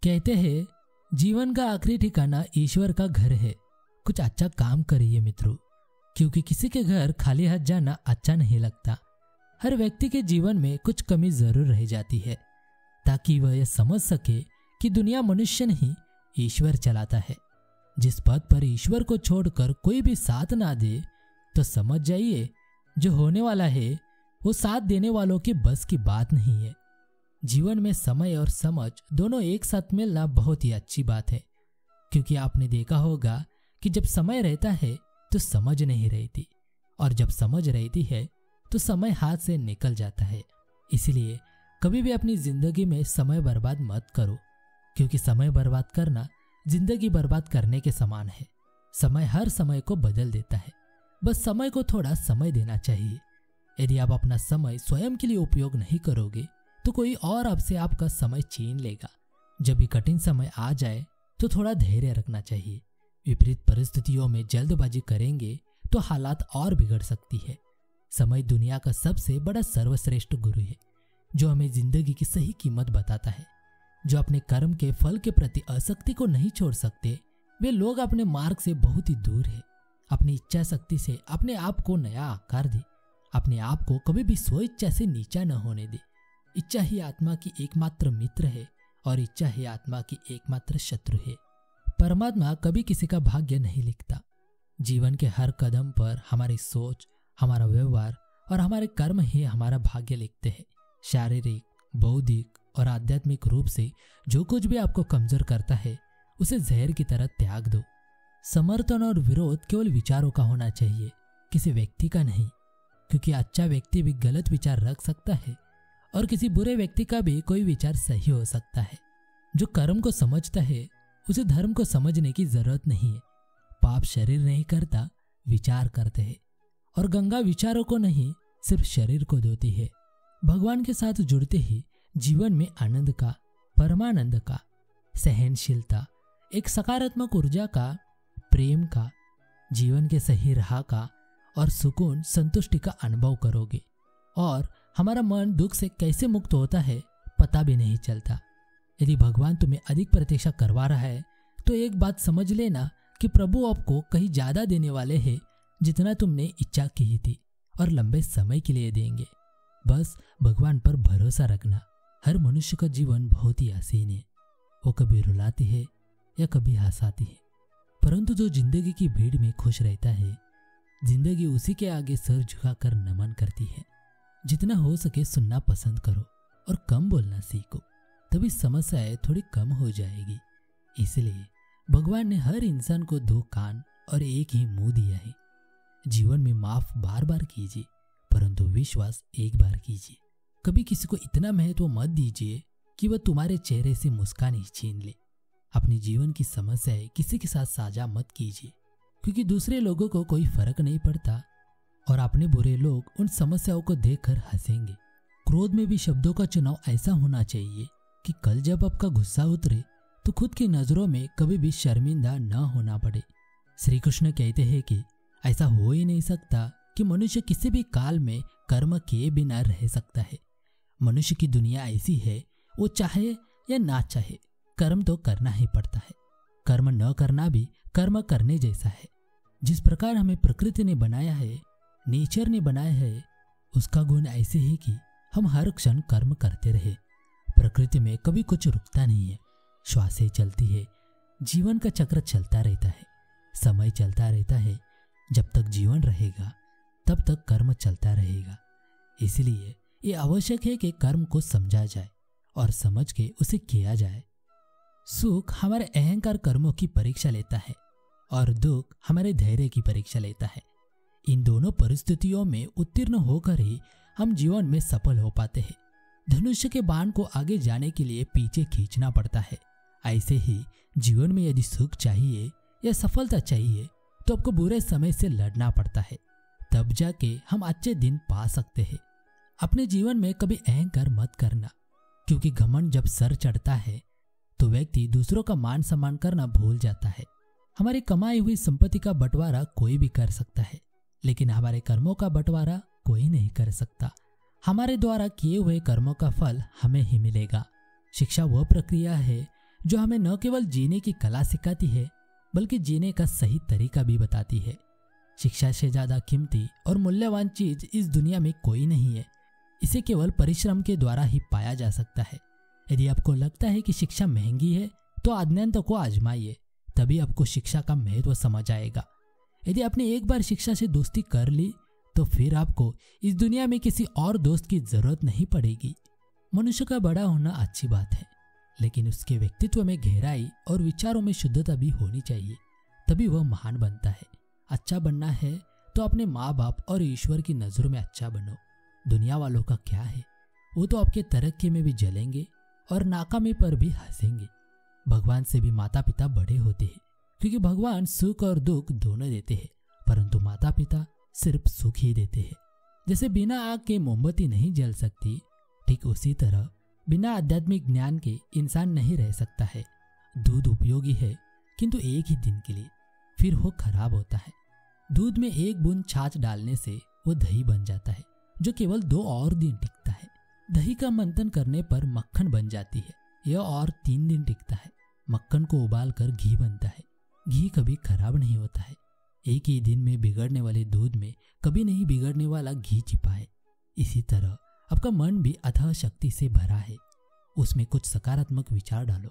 कहते हैं जीवन का आखिरी ठिकाना ईश्वर का घर है। कुछ अच्छा काम करिए मित्रों, क्योंकि किसी के घर खाली हाथ जाना अच्छा नहीं लगता। हर व्यक्ति के जीवन में कुछ कमी जरूर रह जाती है, ताकि वह यह समझ सके कि दुनिया मनुष्य नहीं ईश्वर चलाता है। जिस पद पर ईश्वर को छोड़कर कोई भी साथ ना दे, तो समझ जाइए जो होने वाला है वो साथ देने वालों के बस की बात नहीं है। जीवन में समय और समझ दोनों एक साथ मिलना बहुत ही अच्छी बात है, क्योंकि आपने देखा होगा कि जब समय रहता है तो समझ नहीं रहती, और जब समझ रहती है तो समय हाथ से निकल जाता है। इसलिए कभी भी अपनी जिंदगी में समय बर्बाद मत करो, क्योंकि समय बर्बाद करना जिंदगी बर्बाद करने के समान है। समय हर समय को बदल देता है, बस समय को थोड़ा समय देना चाहिए। यदि आप अपना समय स्वयं के लिए उपयोग नहीं करोगे तो कोई और आपसे आपका समय छीन लेगा। जब भी कठिन समय आ जाए तो थोड़ा धैर्य रखना चाहिए। विपरीत परिस्थितियों में जल्दबाजी करेंगे तो हालात और बिगड़ सकती है। समय दुनिया का सबसे बड़ा सर्वश्रेष्ठ गुरु है, जो हमें जिंदगी की सही कीमत बताता है। जो अपने कर्म के फल के प्रति आसक्ति को नहीं छोड़ सकते, वे लोग अपने मार्ग से बहुत ही दूर है। अपनी इच्छा शक्ति से अपने आप को नया आकार दे। अपने आप को कभी भी स्व इच्छा से नीचा न होने दे। इच्छा ही आत्मा की एकमात्र मित्र है और इच्छा ही आत्मा की एकमात्र शत्रु है। परमात्मा कभी किसी का भाग्य नहीं लिखता। जीवन के हर कदम पर हमारी सोच, हमारा व्यवहार और हमारे कर्म ही हमारा भाग्य लिखते हैं। शारीरिक, बौद्धिक और आध्यात्मिक रूप से जो कुछ भी आपको कमजोर करता है, उसे जहर की तरह त्याग दो। समर्थन और विरोध केवल विचारों का होना चाहिए, किसी व्यक्ति का नहीं, क्योंकि अच्छा व्यक्ति भी गलत विचार रख सकता है और किसी बुरे व्यक्ति का भी कोई विचार सही हो सकता है। जो कर्म को समझता है उसे धर्म को समझने की जरूरत नहीं है। पाप शरीर नहीं करता, विचार करते हैं, और गंगा विचारों को नहीं सिर्फ शरीर को धोती है। भगवान के साथ जुड़ते ही जीवन में आनंद का, परमानंद का, सहनशीलता, एक सकारात्मक ऊर्जा का, प्रेम का, जीवन के सही राह का और सुकून, संतुष्टि का अनुभव करोगे। और हमारा मन दुख से कैसे मुक्त होता है पता भी नहीं चलता। यदि भगवान तुम्हें अधिक प्रतीक्षा करवा रहा है तो एक बात समझ लेना कि प्रभु आपको कहीं ज्यादा देने वाले हैं जितना तुमने इच्छा की थी, और लंबे समय के लिए देंगे। बस भगवान पर भरोसा रखना। हर मनुष्य का जीवन बहुत ही हसीन है। वो कभी रुलाती है या कभी हंसाती है, परंतु जो जिंदगी की भीड़ में खुश रहता है, जिंदगी उसी के आगे सर झुकाकर नमन करती है। जितना हो सके सुनना पसंद करो और कम बोलना सीखो, तभी समस्याएं थोड़ी कम हो जाएगी। इसलिए भगवान ने हर इंसान को 2 कान और एक ही मुंह दिया है। जीवन में माफ बार बार कीजिए, परंतु विश्वास एक बार कीजिए। कभी किसी को इतना महत्व मत दीजिए कि वह तुम्हारे चेहरे से मुस्कान ही छीन ले। अपनी जीवन की समस्याएं किसी के साथ साझा मत कीजिए, क्योंकि दूसरे लोगों को कोई फर्क नहीं पड़ता और अपने बुरे लोग उन समस्याओं को देखकर हंसेंगे। क्रोध में भी शब्दों का चुनाव ऐसा होना चाहिए कि कल जब आपका गुस्सा उतरे तो खुद की नजरों में कभी भी शर्मिंदा न होना पड़े। श्री कृष्ण कहते हैं कि ऐसा हो ही नहीं सकता कि मनुष्य किसी भी काल में कर्म किए बिना रह सकता है। मनुष्य की दुनिया ऐसी है, वो चाहे या ना चाहे कर्म तो करना ही पड़ता है। कर्म न करना भी कर्म करने जैसा है। जिस प्रकार हमें प्रकृति ने बनाया है, नेचर ने बनाया है, उसका गुण ऐसे है कि हम हर क्षण कर्म करते रहे। प्रकृति में कभी कुछ रुकता नहीं है। श्वासें चलती है, जीवन का चक्र चलता रहता है, समय चलता रहता है। जब तक जीवन रहेगा तब तक कर्म चलता रहेगा। इसलिए ये आवश्यक है कि कर्म को समझा जाए और समझ के उसे किया जाए। सुख हमारे अहंकार कर्मों की परीक्षा लेता है और दुख हमारे धैर्य की परीक्षा लेता है। इन दोनों परिस्थितियों में उत्तीर्ण होकर ही हम जीवन में सफल हो पाते हैं। धनुष्य के बाण को आगे जाने के लिए पीछे खींचना पड़ता है। ऐसे ही जीवन में यदि सुख चाहिए या सफलता चाहिए तो आपको बुरे समय से लड़ना पड़ता है, तब जाके हम अच्छे दिन पा सकते हैं। अपने जीवन में कभी अहंकार मत करना, क्योंकि घमंड जब सर चढ़ता है तो व्यक्ति दूसरों का मान सम्मान करना भूल जाता है। हमारी कमाई हुई संपत्ति का बंटवारा कोई भी कर सकता है, लेकिन हमारे कर्मों का बंटवारा कोई नहीं कर सकता। हमारे द्वारा किए हुए कर्मों का फल हमें ही मिलेगा। शिक्षा वह प्रक्रिया है जो हमें न केवल जीने की कला सिखाती है बल्कि जीने का सही तरीका भी बताती है। शिक्षा से ज्यादा कीमती और मूल्यवान चीज इस दुनिया में कोई नहीं है। इसे केवल परिश्रम के द्वारा ही पाया जा सकता है। यदि आपको लगता है कि शिक्षा महंगी है तो आद्यंत को आजमाइए, तभी आपको शिक्षा का महत्व समझ आएगा। यदि आपने एक बार शिक्षा से दोस्ती कर ली तो फिर आपको इस दुनिया में किसी और दोस्त की जरूरत नहीं पड़ेगी। मनुष्य का बड़ा होना अच्छी बात है, लेकिन उसके व्यक्तित्व में गहराई और विचारों में शुद्धता भी होनी चाहिए, तभी वह महान बनता है। अच्छा बनना है तो अपने माँ बाप और ईश्वर की नजरों में अच्छा बनो। दुनिया वालों का क्या है, वो तो आपके तरक्की में भी जलेंगे और नाकामी पर भी हंसेंगे। भगवान से भी माता पिता बड़े होते हैं, क्योंकि भगवान सुख और दुख दोनों देते हैं, परंतु माता पिता सिर्फ सुख ही देते हैं। जैसे बिना आग के मोमबत्ती नहीं जल सकती, ठीक उसी तरह बिना आध्यात्मिक ज्ञान के इंसान नहीं रह सकता है। दूध उपयोगी है किंतु एक ही दिन के लिए, फिर वो खराब होता है। दूध में एक बूंद छाछ डालने से वो दही बन जाता है, जो केवल 2 और दिन टिकता है। दही का मंथन करने पर मक्खन बन जाती है, यह और 3 दिन टिकता है। मक्खन को उबालकर घी बनता है, घी कभी खराब नहीं होता है। एक ही दिन में बिगड़ने वाले दूध में कभी नहीं बिगड़ने वाला घी छिपा है। इसी तरह आपका मन भी अथाह शक्ति से भरा है, उसमें कुछ सकारात्मक विचार डालो,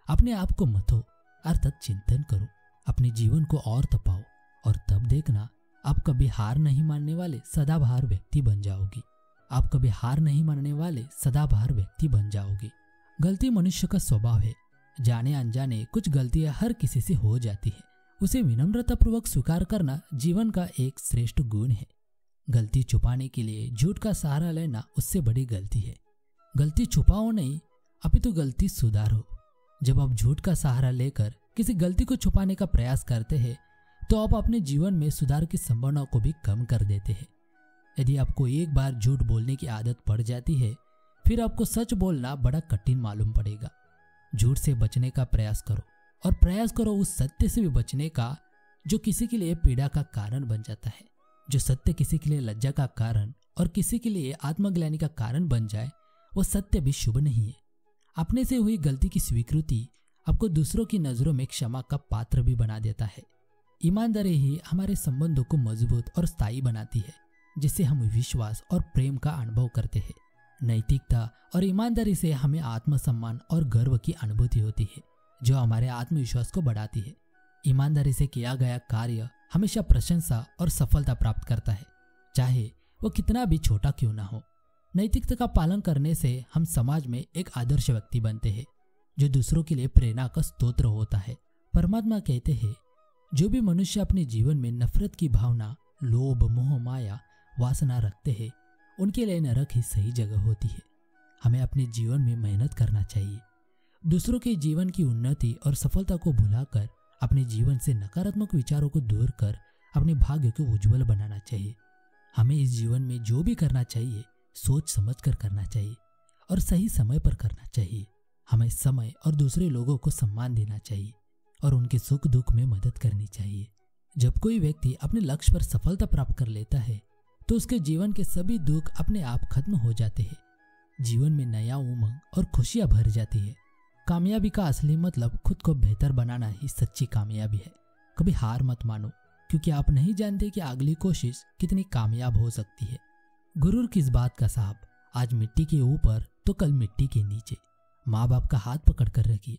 अपने आप को मथो अर्थात चिंतन करो, अपने जीवन को और तपाओ, और तब देखना आप कभी हार नहीं मानने वाले सदाबहार व्यक्ति बन जाओगी। आप कभी हार नहीं मानने वाले सदाबहार व्यक्ति बन जाओगे। गलती मनुष्य का स्वभाव है, जाने अनजाने कुछ गलतियां हर किसी से हो जाती है। उसे विनम्रतापूर्वक स्वीकार करना जीवन का एक श्रेष्ठ गुण है। गलती छुपाने के लिए झूठ का सहारा लेना उससे बड़ी गलती है। गलती छुपाओ नहीं, अपितु गलती सुधारो। जब आप झूठ का सहारा लेकर किसी गलती को छुपाने का प्रयास करते हैं तो आप अपने जीवन में सुधार की संभावना को भी कम कर देते हैं। यदि आपको एक बार झूठ बोलने की आदत पड़ जाती है, फिर आपको सच बोलना बड़ा कठिन मालूम पड़ेगा। झूठ से बचने का प्रयास करो, और प्रयास करो उस सत्य से भी बचने का जो किसी के लिए पीड़ा का कारण बन जाता है। जो सत्य किसी के लिए लज्जा का कारण और किसी के लिए आत्मग्लानि का कारण बन जाए, वो सत्य भी शुभ नहीं है। अपने से हुई गलती की स्वीकृति आपको दूसरों की नजरों में क्षमा का पात्र भी बना देता है। ईमानदारी ही हमारे संबंधों को मजबूत और स्थायी बनाती है, जिससे हम विश्वास और प्रेम का अनुभव करते हैं। नैतिकता और ईमानदारी से हमें आत्मसम्मान और गर्व की अनुभूति होती है, जो हमारे आत्मविश्वास को बढ़ाती है। ईमानदारी से किया गया कार्य हमेशा प्रशंसा और सफलता प्राप्त करता है, चाहे वो कितना भी छोटा क्यों ना हो। नैतिकता का पालन करने से हम समाज में एक आदर्श व्यक्ति बनते हैं, जो दूसरों के लिए प्रेरणा का स्रोत होता है। परमात्मा कहते हैं, जो भी मनुष्य अपने जीवन में नफरत की भावना, लोभ, मोह, माया, वासना रखते हैं, उनके लिए नरक ही सही जगह होती है। हमें अपने जीवन में मेहनत करना चाहिए, दूसरों के जीवन की उन्नति और सफलता को भुलाकर अपने जीवन से नकारात्मक विचारों को दूर कर अपने भाग्य को उज्जवल बनाना चाहिए। हमें इस जीवन में जो भी करना चाहिए सोच समझ कर करना चाहिए और सही समय पर करना चाहिए। हमें समय और दूसरे लोगों को सम्मान देना चाहिए और उनके सुख दुख में मदद करनी चाहिए। जब कोई व्यक्ति अपने लक्ष्य पर सफलता प्राप्त कर लेता है तो उसके जीवन के सभी दुख अपने आप खत्म हो जाते हैं। जीवन में नया उमंग और खुशियां भर जाती है। कामयाबी का असली मतलब खुद को बेहतर बनाना ही सच्ची कामयाबी है। कभी हार मत मानो, क्योंकि आप नहीं जानते कि अगली कोशिश कितनी कामयाब हो सकती है। गुरूर किस बात का साहब, आज मिट्टी के ऊपर तो कल मिट्टी के नीचे। माँ बाप का हाथ पकड़ कर रखिए,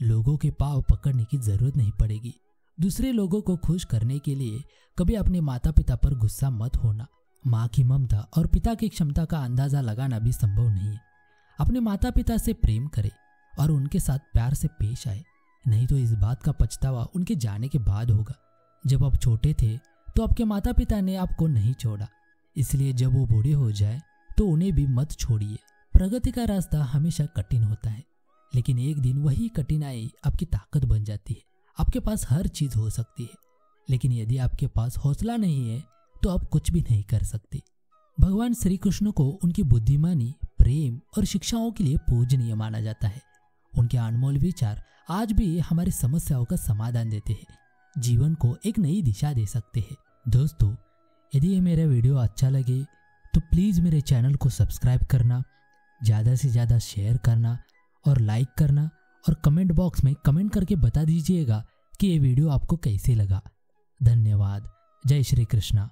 लोगों के पाँव पकड़ने की जरूरत नहीं पड़ेगी। दूसरे लोगों को खुश करने के लिए कभी अपने माता पिता पर गुस्सा मत होना। माँ की ममता और पिता की क्षमता का अंदाजा लगाना भी संभव नहीं है। अपने माता पिता से प्रेम करें और उनके साथ प्यार से पेश आए, नहीं तो इस बात का पछतावा उनके जाने के बाद होगा। जब आप छोटे थे तो आपके माता पिता ने आपको नहीं छोड़ा, इसलिए जब वो बूढ़े हो जाए तो उन्हें भी मत छोड़िए। प्रगति का रास्ता हमेशा कठिन होता है, लेकिन एक दिन वही कठिनाई आपकी ताकत बन जाती है। आपके पास हर चीज हो सकती है, लेकिन यदि आपके पास हौसला नहीं है तो आप कुछ भी नहीं कर सकते। भगवान श्री कृष्ण को उनकी बुद्धिमानी, प्रेम और शिक्षाओं के लिए पूजनीय माना जाता है। उनके अनमोल विचार आज भी हमारी समस्याओं का समाधान देते हैं, जीवन को एक नई दिशा दे सकते हैं। दोस्तों, यदि ये मेरा वीडियो अच्छा लगे तो प्लीज़ मेरे चैनल को सब्सक्राइब करना, ज़्यादा से ज़्यादा शेयर करना और लाइक करना, और कमेंट बॉक्स में कमेंट करके बता दीजिएगा कि ये वीडियो आपको कैसे लगा। धन्यवाद। जय श्री कृष्णा।